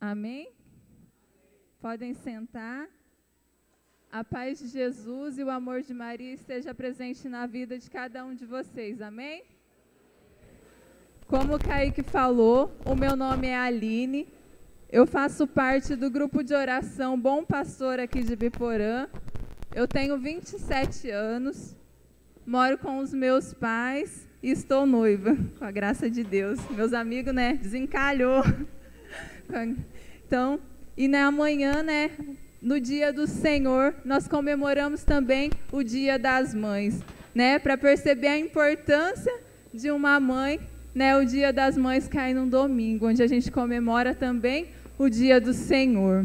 Amém? Podem sentar. A paz de Jesus e o amor de Maria esteja presente na vida de cada um de vocês. Amém? Como o Kaique falou, o meu nome é Aline. Eu faço parte do grupo de oração Bom Pastor aqui de Biporã. Eu tenho 27 anos, moro com os meus pais e estou noiva, com a graça de Deus. Meus amigos, desencalhou. Então, e amanhã, no dia do Senhor, nós comemoramos também o Dia das Mães, para perceber a importância de uma mãe, o Dia das Mães cai num domingo, onde a gente comemora também o Dia do Senhor.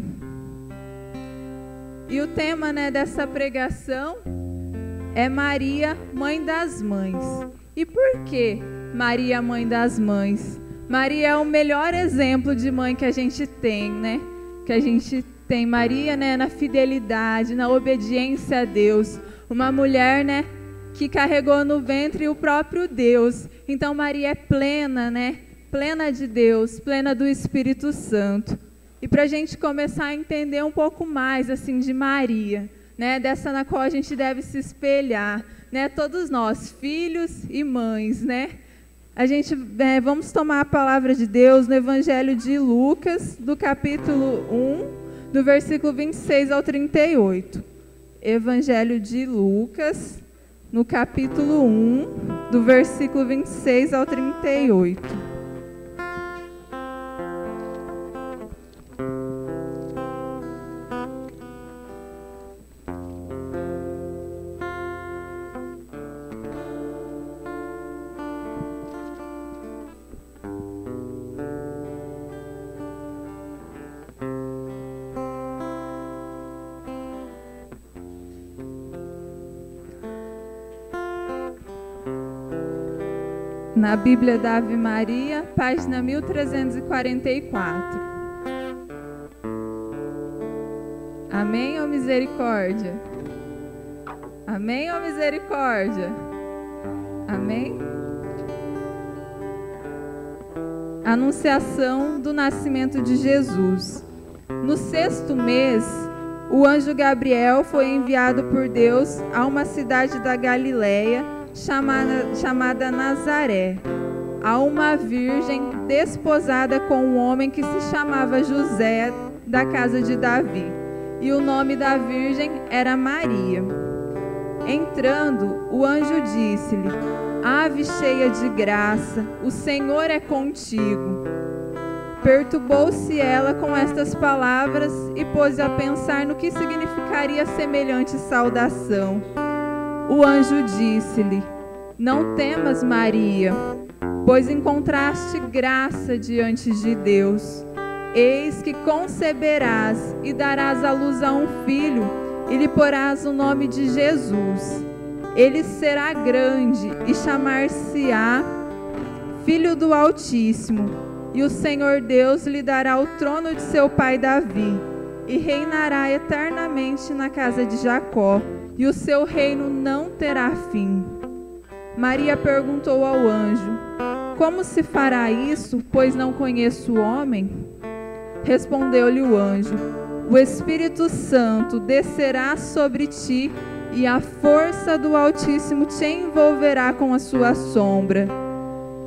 E o tema, dessa pregação é Maria, Mãe das Mães. E por que Maria, Mãe das Mães? Maria é o melhor exemplo de mãe que a gente tem, Que a gente tem Maria, na fidelidade, na obediência a Deus. Uma mulher, que carregou no ventre o próprio Deus. Então Maria é plena, plena de Deus, plena do Espírito Santo. E para a gente começar a entender um pouco mais, assim, de Maria, dessa na qual a gente deve se espelhar, todos nós, filhos e mães, A gente, vamos tomar a palavra de Deus no Evangelho de Lucas, do capítulo 1, do versículo 26 ao 38. Evangelho de Lucas, no capítulo 1, do versículo 26 ao 38. Na Bíblia da Ave Maria, página 1344. Amém ou misericórdia? Amém ou misericórdia? Amém? Anunciação do nascimento de Jesus. No 6º mês, o anjo Gabriel foi enviado por Deus a uma cidade da Galileia, chamada Nazaré, a uma virgem desposada com um homem que se chamava José, da casa de Davi, e o nome da virgem era Maria. Entrando, o anjo disse-lhe: Ave cheia de graça, o Senhor é contigo. Perturbou-se ela com estas palavras e pôs a pensar no que significaria semelhante saudação. O anjo disse-lhe: Não temas, Maria, pois encontraste graça diante de Deus. Eis que conceberás e darás à luz a um filho, e lhe porás o nome de Jesus. Ele será grande e chamar-se-á Filho do Altíssimo, e o Senhor Deus lhe dará o trono de seu pai Davi, e reinará eternamente na casa de Jacó, e o seu reino não terá fim. Maria perguntou ao anjo: Como se fará isso, pois não conheço o homem? Respondeu-lhe o anjo: O Espírito Santo descerá sobre ti, e a força do Altíssimo te envolverá com a sua sombra.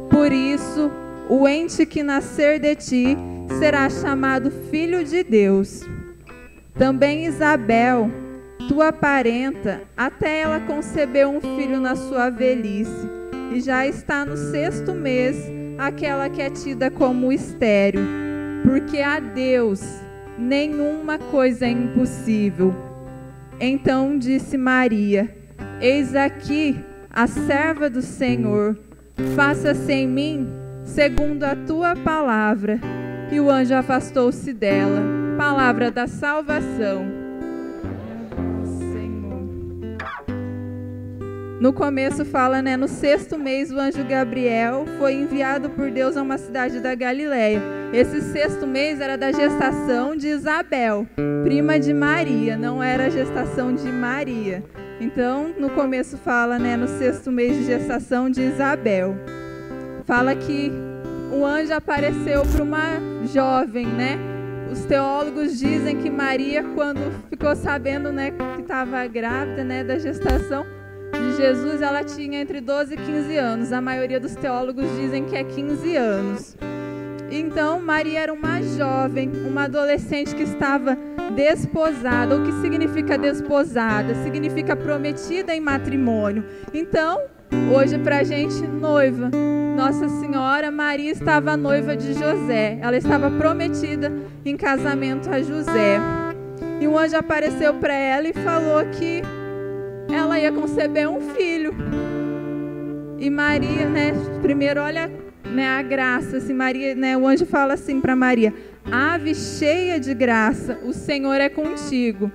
Por isso, o ente que nascer de ti será chamado Filho de Deus. Também Isabel, tua parenta, até ela concebeu um filho na sua velhice, e já está no 6º mês aquela que é tida como estéril, porque a Deus nenhuma coisa é impossível. Então disse Maria: Eis aqui a serva do Senhor, faça-se em mim segundo a tua palavra. E o anjo afastou-se dela. Palavra da salvação. No começo fala, no 6º mês, o anjo Gabriel foi enviado por Deus a uma cidade da Galileia. Esse 6º mês era da gestação de Isabel, prima de Maria, não era a gestação de Maria. Então, no começo fala, no 6º mês de gestação de Isabel. Fala que o anjo apareceu para uma jovem, os teólogos dizem que Maria, quando ficou sabendo, né, que estava grávida, né, da gestação de Jesus, ela tinha entre 12 e 15 anos. A maioria dos teólogos dizem que é 15 anos. Então, Maria era uma jovem, uma adolescente que estava desposada. O que significa desposada? Significa prometida em matrimônio. Então, hoje pra gente, noiva. Nossa Senhora Maria estava noiva de José. Ela estava prometida em casamento a José. E um anjo apareceu para ela e falou que ela ia conceber um filho. E Maria, né, primeiro olha, né, a graça, assim, Maria, né, o anjo fala assim para Maria: ave cheia de graça, o Senhor é contigo.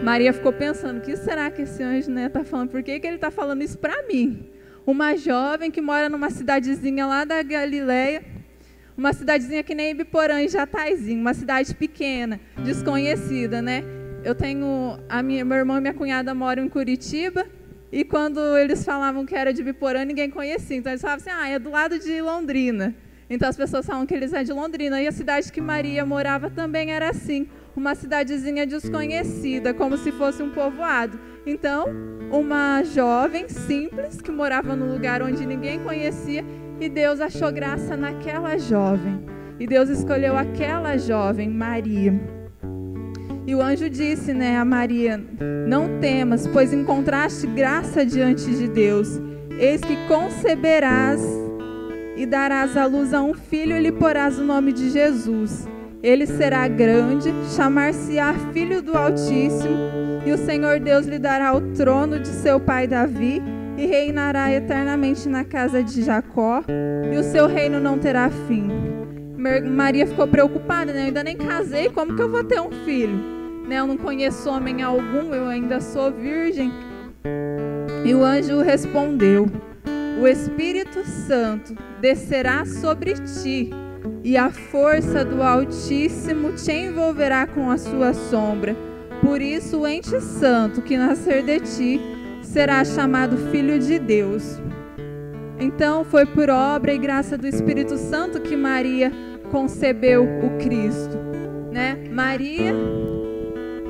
Maria ficou pensando: o que será que esse anjo, né, tá falando? Por que ele está falando isso para mim? Uma jovem que mora numa cidadezinha lá da Galileia, uma cidadezinha que nem Ibiporã e Jataizinho, uma cidade pequena, desconhecida, né? Eu tenho, meu irmão e minha cunhada moram em Curitiba, e quando eles falavam que era de Ibiporã, ninguém conhecia. Então eles falavam assim: é do lado de Londrina. Então as pessoas falam que eles é de Londrina. E a cidade que Maria morava também era assim, uma cidadezinha desconhecida, como se fosse um povoado. Então, uma jovem simples que morava num lugar onde ninguém conhecia, e Deus achou graça naquela jovem. E Deus escolheu aquela jovem, Maria. E o anjo disse, né, a Maria: não temas, pois encontraste graça diante de Deus. Eis que conceberás e darás à luz a um filho e lhe porás o nome de Jesus. Ele será grande, chamar-se-á Filho do Altíssimo, e o Senhor Deus lhe dará o trono de seu pai Davi, e reinará eternamente na casa de Jacó, e o seu reino não terá fim. Maria ficou preocupada, né? Eu ainda nem casei, como que eu vou ter um filho? Né? Eu não conheço homem algum, eu ainda sou virgem. E o anjo respondeu: o Espírito Santo descerá sobre ti, e a força do Altíssimo te envolverá com a sua sombra. Por isso, o ente santo que nascer de ti será chamado Filho de Deus. Então, foi por obra e graça do Espírito Santo que Maria concebeu o Cristo, né? Maria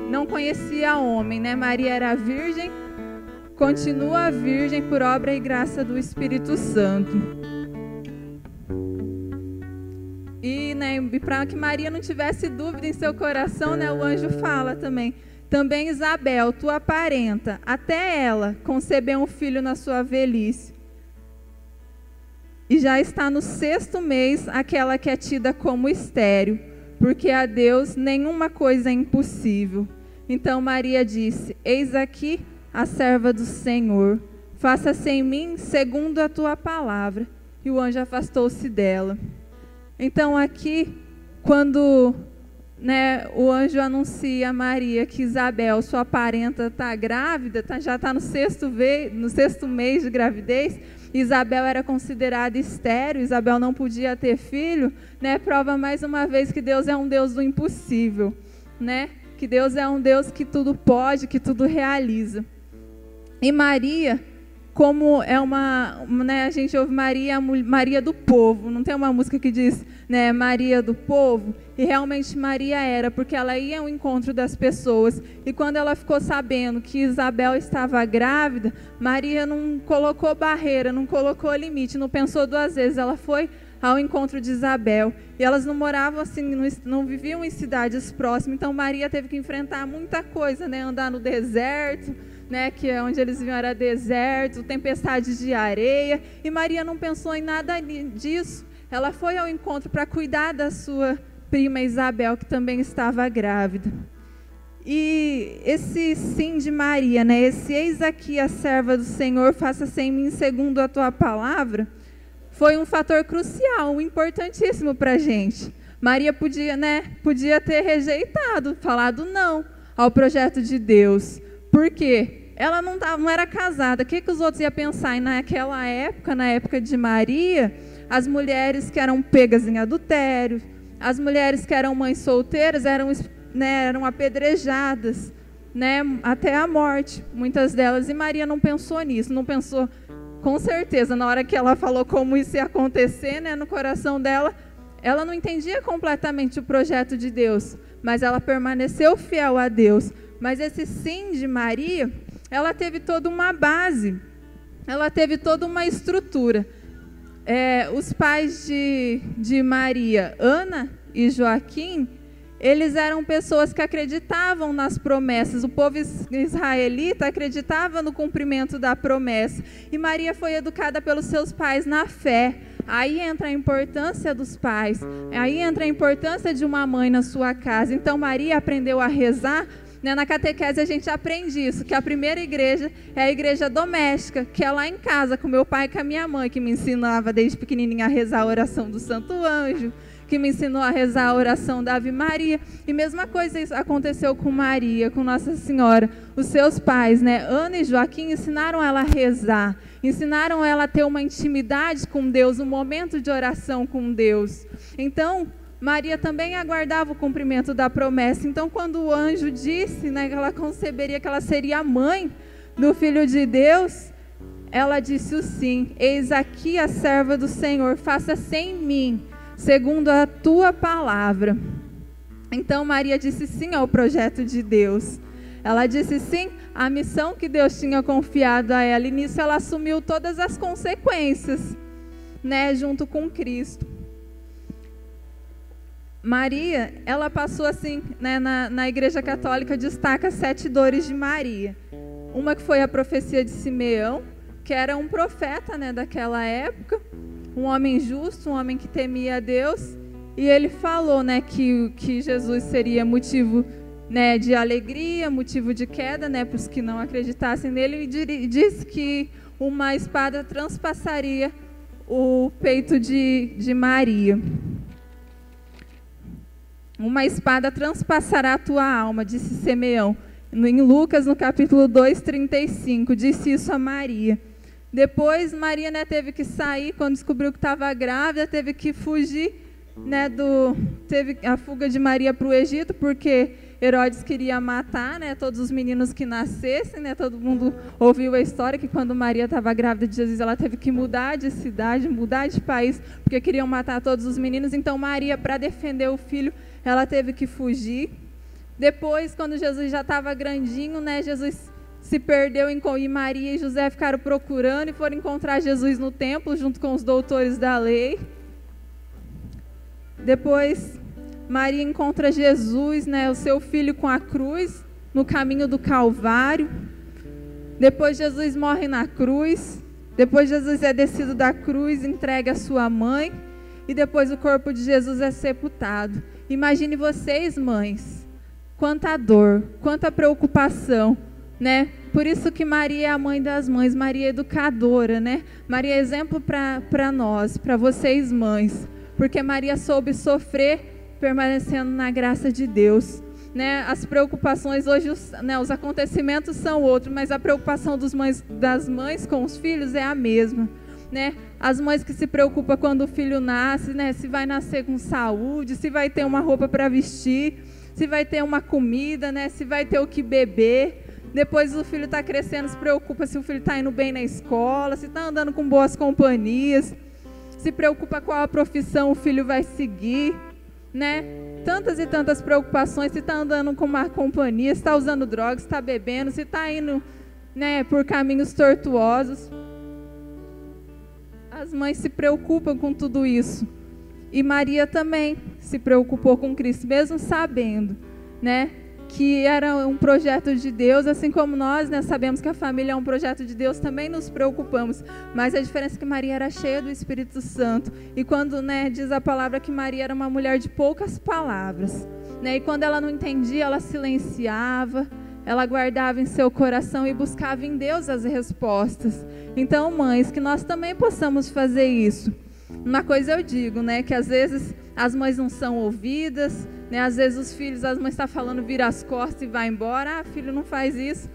não conhecia homem, né? Maria era virgem, continua virgem por obra e graça do Espírito Santo. E, né, para que Maria não tivesse dúvida em seu coração, né, o anjo fala também: também Isabel, tua parenta, até ela concebeu um filho na sua velhice. E já está no 6º mês aquela que é tida como estéril, porque a Deus nenhuma coisa é impossível. Então Maria disse: eis aqui a serva do Senhor, faça-se em mim segundo a tua palavra. E o anjo afastou-se dela. Então aqui, quando, né, o anjo anuncia a Maria que Isabel, sua parenta, está grávida, já está no 6º mês de gravidez. Isabel era considerada estéril, Isabel não podia ter filho, né? Prova mais uma vez que Deus é um Deus do impossível, né? Que Deus é um Deus que tudo pode, que tudo realiza. E Maria, como é né, a gente ouve Maria, Maria do povo, não tem uma música que diz, né, Maria do povo? E realmente Maria era, porque ela ia ao encontro das pessoas. E quando ela ficou sabendo que Isabel estava grávida, Maria não colocou barreira, não colocou limite, não pensou 2 vezes, ela foi ao encontro de Isabel. E elas não moravam assim, não viviam em cidades próximas, então Maria teve que enfrentar muita coisa, né, andar no deserto, né, que é onde eles viviam era deserto, tempestades de areia, e Maria não pensou em nada disso. Ela foi ao encontro para cuidar da sua prima Isabel, que também estava grávida. E esse sim de Maria, né, esse eis aqui a serva do Senhor, faça-se em mim segundo a tua palavra, foi um fator crucial, importantíssimo para a gente. Maria podia ter rejeitado, falado não ao projeto de Deus. Por quê? Ela não era casada. O que os outros iam pensar? E naquela época, na época de Maria, as mulheres que eram pegas em adultério, as mulheres que eram mães solteiras eram apedrejadas, né, até a morte, muitas delas. E Maria não pensou nisso, não pensou, com certeza, na hora que ela falou como isso ia acontecer, né, no coração dela, ela não entendia completamente o projeto de Deus, mas ela permaneceu fiel a Deus. Mas esse sim de Maria, ela teve toda uma base, ela teve toda uma estrutura. Os pais de Maria, Ana e Joaquim, eles eram pessoas que acreditavam nas promessas. O povo israelita acreditava no cumprimento da promessa. E Maria foi educada pelos seus pais na fé. Aí entra a importância dos pais. Aí entra a importância de uma mãe na sua casa. Então Maria aprendeu a rezar. Na catequese a gente aprende isso, que a primeira igreja é a igreja doméstica, que é lá em casa, com meu pai e com a minha mãe, que me ensinava desde pequenininha a rezar a oração do Santo Anjo, que me ensinou a rezar a oração da Ave Maria. E mesma coisa isso aconteceu com Maria, com Nossa Senhora. Os seus pais, Ana e Joaquim, ensinaram ela a rezar, ensinaram ela a ter uma intimidade com Deus, um momento de oração com Deus. Então, Maria também aguardava o cumprimento da promessa. Então, quando o anjo disse, que ela conceberia, que ela seria a mãe do Filho de Deus, ela disse o sim. Eis aqui a serva do Senhor, faça-se em mim, segundo a tua palavra. Então, Maria disse sim ao projeto de Deus. Ela disse sim à missão que Deus tinha confiado a ela. E nisso ela assumiu todas as consequências, junto com Cristo. Maria, ela passou assim, na Igreja Católica destaca 7 dores de Maria. Uma que foi a profecia de Simeão, que era um profeta, daquela época, um homem justo, um homem que temia a Deus, e ele falou, que Jesus seria motivo, de alegria, motivo de queda, para os que não acreditassem nele, e disse que uma espada transpassaria o peito de Maria. Uma espada transpassará a tua alma, disse Simeão. Em Lucas, no capítulo 2, 35, disse isso a Maria. Depois, Maria teve que sair, quando descobriu que estava grávida, teve que fugir, teve a fuga de Maria para o Egito, porque Herodes queria matar, todos os meninos que nascessem, todo mundo ouviu a história que quando Maria estava grávida de Jesus, ela teve que mudar de cidade, mudar de país, porque queriam matar todos os meninos. Então Maria, para defender o filho, ela teve que fugir. Depois, quando Jesus já estava grandinho, Jesus se perdeu e Maria e José ficaram procurando e foram encontrar Jesus no templo, junto com os doutores da lei. Depois, Maria encontra Jesus, o seu filho com a cruz, no caminho do Calvário. Depois Jesus morre na cruz. Depois Jesus é descido da cruz, entregue a sua mãe. E depois o corpo de Jesus é sepultado. Imagine vocês, mães, quanta dor, quanta preocupação, Por isso que Maria é a mãe das mães, Maria é educadora, Maria é exemplo para nós, para vocês, mães. Porque Maria soube sofrer permanecendo na graça de Deus. As preocupações hoje, os acontecimentos são outros, mas a preocupação das mães com os filhos é a mesma. As mães que se preocupam quando o filho nasce, se vai nascer com saúde, se vai ter uma roupa para vestir, se vai ter uma comida, se vai ter o que beber. Depois o filho está crescendo, se preocupa se o filho está indo bem na escola, se está andando com boas companhias, se preocupa qual a profissão o filho vai seguir, Tantas e tantas preocupações, se está andando com uma companhia, se está usando drogas, se está bebendo, se está indo, por caminhos tortuosos. As mães se preocupam com tudo isso. E Maria também se preocupou com Cristo, mesmo sabendo, que era um projeto de Deus, assim como nós, sabemos que a família é um projeto de Deus, também nos preocupamos. Mas a diferença é que Maria era cheia do Espírito Santo. E quando, diz a palavra que Maria era uma mulher de poucas palavras, e quando ela não entendia, ela silenciava, ela guardava em seu coração e buscava em Deus as respostas. Então, mães, que nós também possamos fazer isso. Uma coisa eu digo, que às vezes as mães não são ouvidas, às vezes os filhos, as mães estão falando, vira as costas e vai embora. Filho, não faz isso.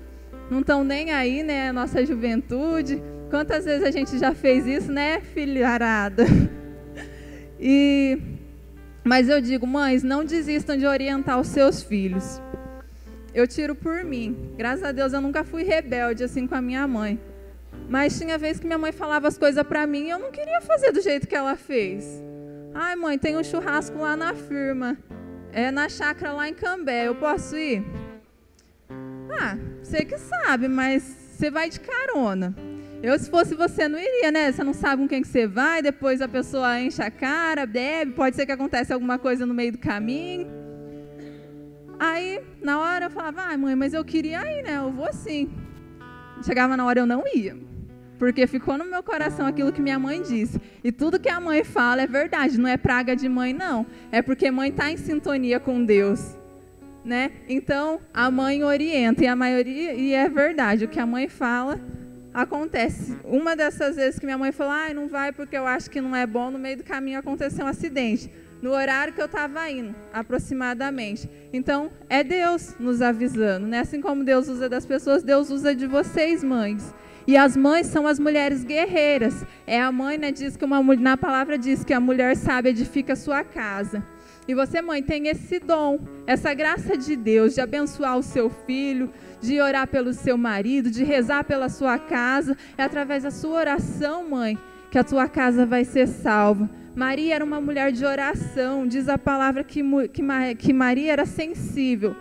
Não estão nem aí, a nossa juventude. Quantas vezes a gente já fez isso, filharada? Mas eu digo, mães, não desistam de orientar os seus filhos. Eu tiro por mim. Graças a Deus eu nunca fui rebelde assim com a minha mãe. Mas tinha vez que minha mãe falava as coisas para mim e eu não queria fazer do jeito que ela fez. Ai, mãe, tem um churrasco lá na firma, na chácara lá em Cambé, eu posso ir? Ah, você que sabe, mas você vai de carona. Eu, se fosse você, não iria, né? Você não sabe com quem que você vai, depois a pessoa enche a cara, bebe, pode ser que aconteça alguma coisa no meio do caminho. Aí, na hora, eu falava, ai, mãe, mas eu queria ir, né? Eu vou sim. Chegava na hora, eu não ia. Porque ficou no meu coração aquilo que minha mãe disse. E tudo que a mãe fala é verdade, não é praga de mãe, não. É porque mãe está em sintonia com Deus, né? Então, a mãe orienta, e é verdade, o que a mãe fala acontece. Uma dessas vezes que minha mãe falou, ai, não vai porque eu acho que não é bom, no meio do caminho aconteceu um acidente. No horário que eu estava indo, aproximadamente. Então, é Deus nos avisando, né? Assim como Deus usa das pessoas, Deus usa de vocês, mães. E as mães são as mulheres guerreiras. É a mãe, né, diz que na palavra diz que a mulher sábia edifica a sua casa. E você, mãe, tem esse dom, essa graça de Deus, de abençoar o seu filho, de orar pelo seu marido, de rezar pela sua casa. É através da sua oração, mãe, que a sua casa vai ser salva. Maria era uma mulher de oração. Diz a palavra que Maria era sensível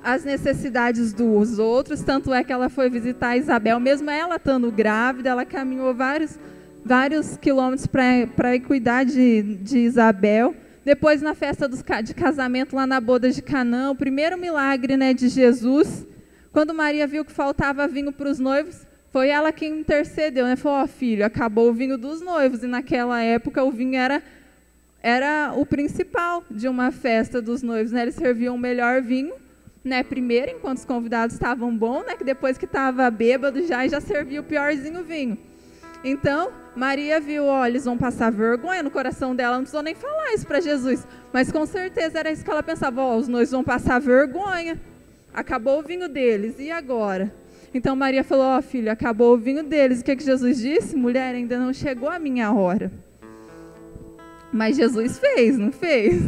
às necessidades dos outros. Tanto é que ela foi visitar Isabel. Mesmo ela estando grávida, ela caminhou vários quilômetros para ir cuidar de Isabel. Depois, na festa de casamento, lá na boda de Canaã, o primeiro milagre, né, de Jesus, quando Maria viu que faltava vinho para os noivos, foi ela quem intercedeu, né? Falou, filho, acabou o vinho dos noivos. E naquela época o vinho era o principal de uma festa dos noivos, né? Eles serviam o melhor vinho, né, primeiro, enquanto os convidados estavam bons, né, que depois que estava bêbado já servia o piorzinho vinho. Então, Maria viu, eles vão passar vergonha, no coração dela, não precisou nem falar isso para Jesus, mas com certeza era isso que ela pensava, os noivos vão passar vergonha, acabou o vinho deles, e agora? Então Maria falou, filho, acabou o vinho deles. O que Jesus disse? Mulher, ainda não chegou a minha hora. Mas Jesus fez, não fez?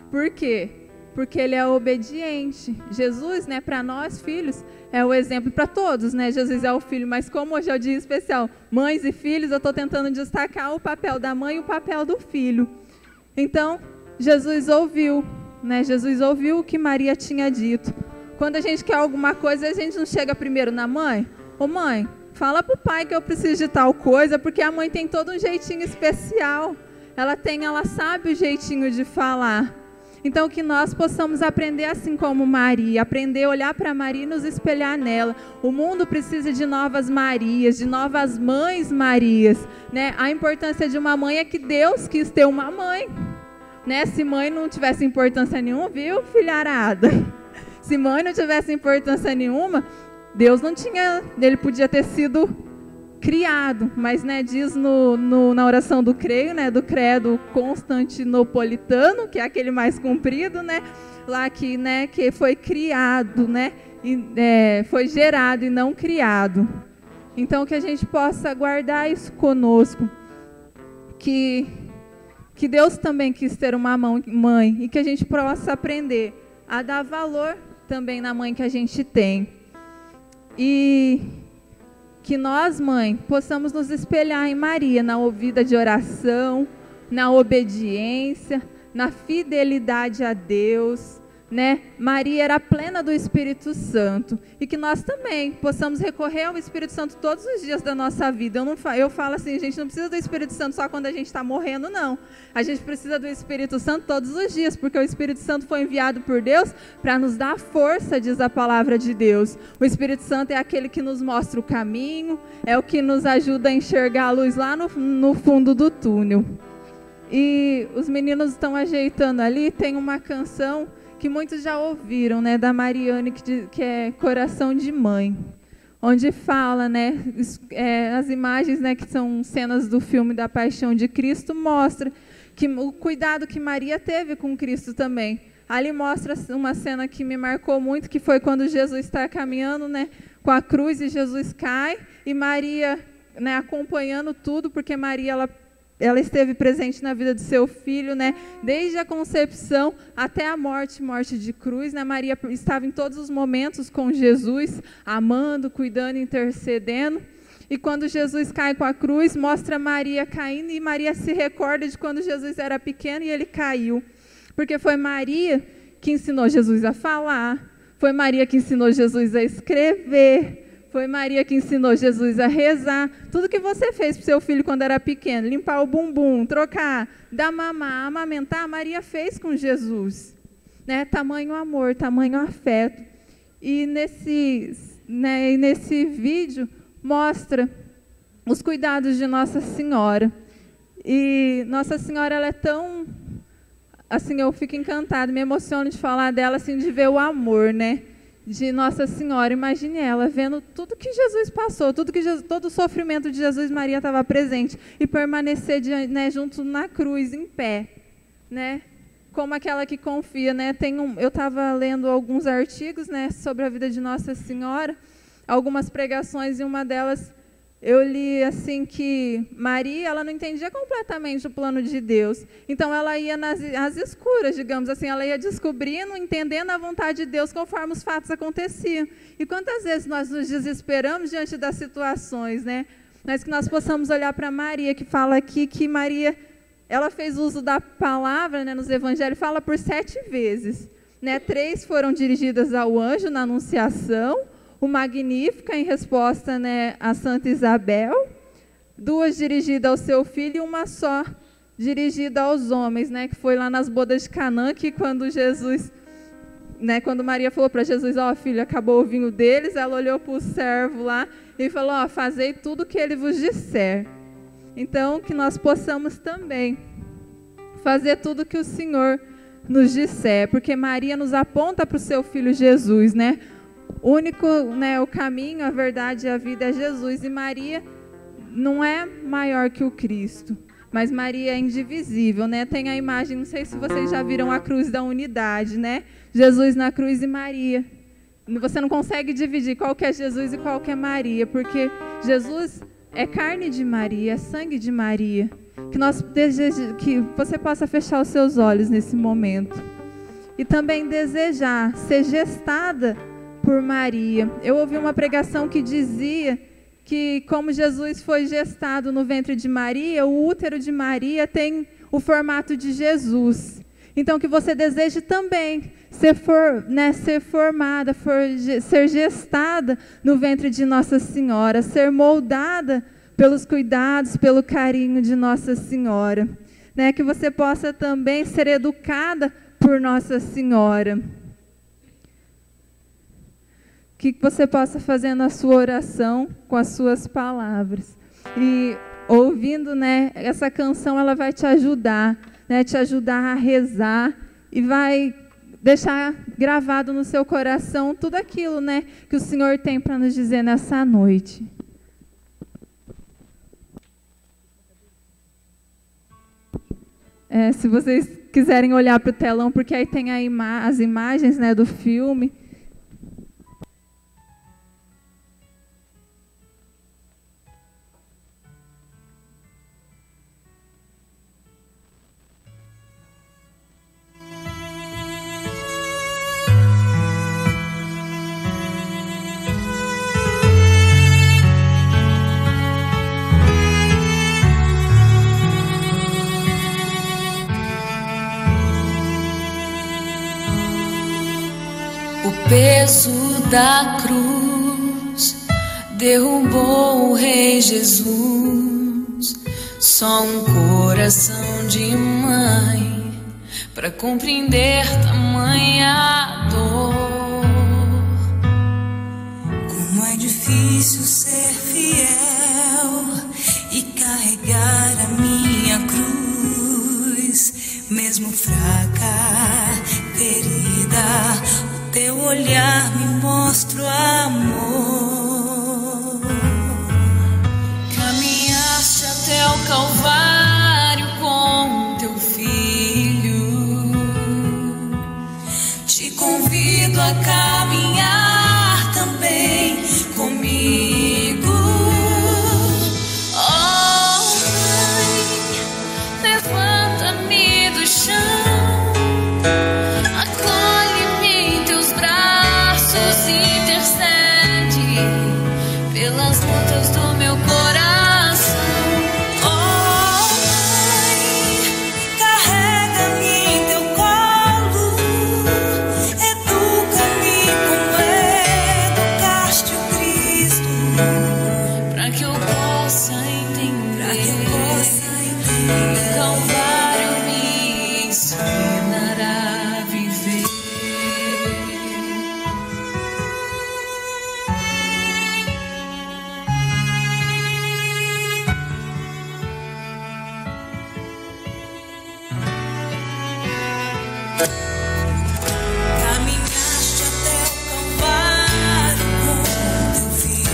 Por quê? Porque ele é obediente. Jesus, né, para nós, filhos, é o exemplo para todos, né? Jesus é o filho, mas como hoje é o dia especial, mães e filhos, eu estou tentando destacar o papel da mãe e o papel do filho. Então, Jesus ouviu, né? Jesus ouviu o que Maria tinha dito. Quando a gente quer alguma coisa, a gente não chega primeiro na mãe. Ô mãe, fala pro pai que eu preciso de tal coisa, porque a mãe tem todo um jeitinho especial. Ela sabe o jeitinho de falar. Então, que nós possamos aprender assim como Maria, aprender a olhar para Maria e nos espelhar nela. O mundo precisa de novas Marias, de novas mães Marias, né? A importância de uma mãe é que Deus quis ter uma mãe, né? Se mãe não tivesse importância nenhuma, viu, filharada? Se mãe não tivesse importância nenhuma, Deus não tinha, ele podia ter sido criado, mas, né, diz na oração do creio, né, do credo constantinopolitano, que é aquele mais comprido, né, lá que, né, que foi criado, né, foi gerado e não criado. Então, que a gente possa guardar isso conosco, que Deus também quis ter uma mãe e que a gente possa aprender a dar valor também na mãe que a gente tem. E que nós, mãe, possamos nos espelhar em Maria, na vida de oração, na obediência, na fidelidade a Deus, né? Maria era plena do Espírito Santo. E que nós também possamos recorrer ao Espírito Santo todos os dias da nossa vida. Eu falo assim, a gente não precisa do Espírito Santo só quando a gente está morrendo, não. A gente precisa do Espírito Santo todos os dias, porque o Espírito Santo foi enviado por Deus para nos dar força, diz a palavra de Deus. O Espírito Santo é aquele que nos mostra o caminho, é o que nos ajuda a enxergar a luz lá no fundo do túnel. E os meninos estão ajeitando ali, tem uma canção que muitos já ouviram, né, da Mariane, que é Coração de Mãe, onde fala, né, as imagens, né, que são cenas do filme da Paixão de Cristo, mostra que o cuidado que Maria teve com Cristo também. Ali mostra uma cena que me marcou muito, que foi quando Jesus está caminhando, né, com a cruz e Jesus cai, e Maria, né, acompanhando tudo, porque Maria, ela esteve presente na vida do seu filho, né? Desde a concepção até a morte de cruz, né? Maria estava em todos os momentos com Jesus, amando, cuidando, intercedendo. E quando Jesus cai com a cruz, mostra Maria caindo, e Maria se recorda de quando Jesus era pequeno e ele caiu. Porque foi Maria que ensinou Jesus a falar, foi Maria que ensinou Jesus a escrever, foi Maria que ensinou Jesus a rezar. Tudo que você fez para o seu filho quando era pequeno, limpar o bumbum, trocar, dar mamar, amamentar, Maria fez com Jesus. Né? Tamanho amor, tamanho afeto. E nesse vídeo mostra os cuidados de Nossa Senhora. E Nossa Senhora, ela é tão... Assim, eu fico encantada, me emociono de falar dela, assim, de ver o amor, né? De Nossa Senhora. Imagine ela vendo tudo que Jesus passou, todo o sofrimento de Jesus, Maria estava presente. E permanecer junto na cruz, em pé, né? Como aquela que confia, né? Eu estava lendo alguns artigos, né, sobre a vida de Nossa Senhora, algumas pregações, e uma delas eu li assim que Maria, ela não entendia completamente o plano de Deus. Então ela ia às escuras, digamos assim, ela ia descobrindo, entendendo a vontade de Deus conforme os fatos aconteciam. E quantas vezes nós nos desesperamos diante das situações, né? Mas que nós possamos olhar para Maria, que fala aqui que Maria, ela fez uso da palavra, né, nos evangelhos, fala por 7 vezes. Né? 3 foram dirigidas ao anjo na Anunciação, o Magnífica em resposta, né, a Santa Isabel, 2 dirigidas ao seu filho e uma só dirigida aos homens, né, que foi lá nas bodas de Canaã, que quando Jesus, né, quando Maria falou para Jesus, ó, filho, acabou o vinho deles, ela olhou para o servo lá e falou, ó, fazei tudo o que ele vos disser. Então, que nós possamos também fazer tudo o que o Senhor nos disser, porque Maria nos aponta para o seu Filho Jesus, né? O único, né, o caminho, a verdade e a vida é Jesus. E Maria não é maior que o Cristo, mas Maria é indivisível, né? Tem a imagem, não sei se vocês já viram a cruz da unidade, né? Jesus na cruz e Maria. Você não consegue dividir qual que é Jesus e qual que é Maria, porque Jesus é carne de Maria, é sangue de Maria. Que você possa fechar os seus olhos nesse momento. E também desejar ser gestada por Maria. Eu ouvi uma pregação que dizia que, como Jesus foi gestado no ventre de Maria, o útero de Maria tem o formato de Jesus. Então, que você deseje também ser formada, ser gestada no ventre de Nossa Senhora, ser moldada pelos cuidados, pelo carinho de Nossa Senhora. Né? Que você possa também ser educada por Nossa Senhora. Que você possa fazer na sua oração com as suas palavras. E ouvindo, né, essa canção, ela vai te ajudar, né, te ajudar a rezar e vai deixar gravado no seu coração tudo aquilo, né, que o Senhor tem para nos dizer nessa noite. Se vocês quiserem olhar para o telão, porque aí tem as imagens, né, do filme. O peso da cruz derrubou o Rei Jesus. Só um coração de mãe para compreender tamanha dor. Como é difícil ser fiel e carregar a minha cruz, mesmo fraca, ferida. Teu olhar me mostra o amor. Caminhaste até o Calvário com teu filho. Te convido a caminhar também comigo. Oh, Mãe, levanta-me do chão. Intercede pelas lutas do meu Caminhaste até o Calvário com teu filho.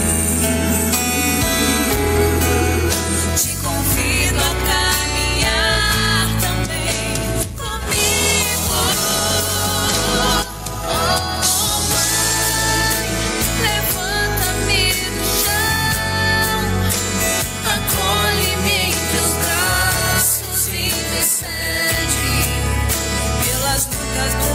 Te convido a caminhar também comigo. Oh, Mãe, levanta-me do chão, acolhe-me em teus braços, me intercede pelas lutas do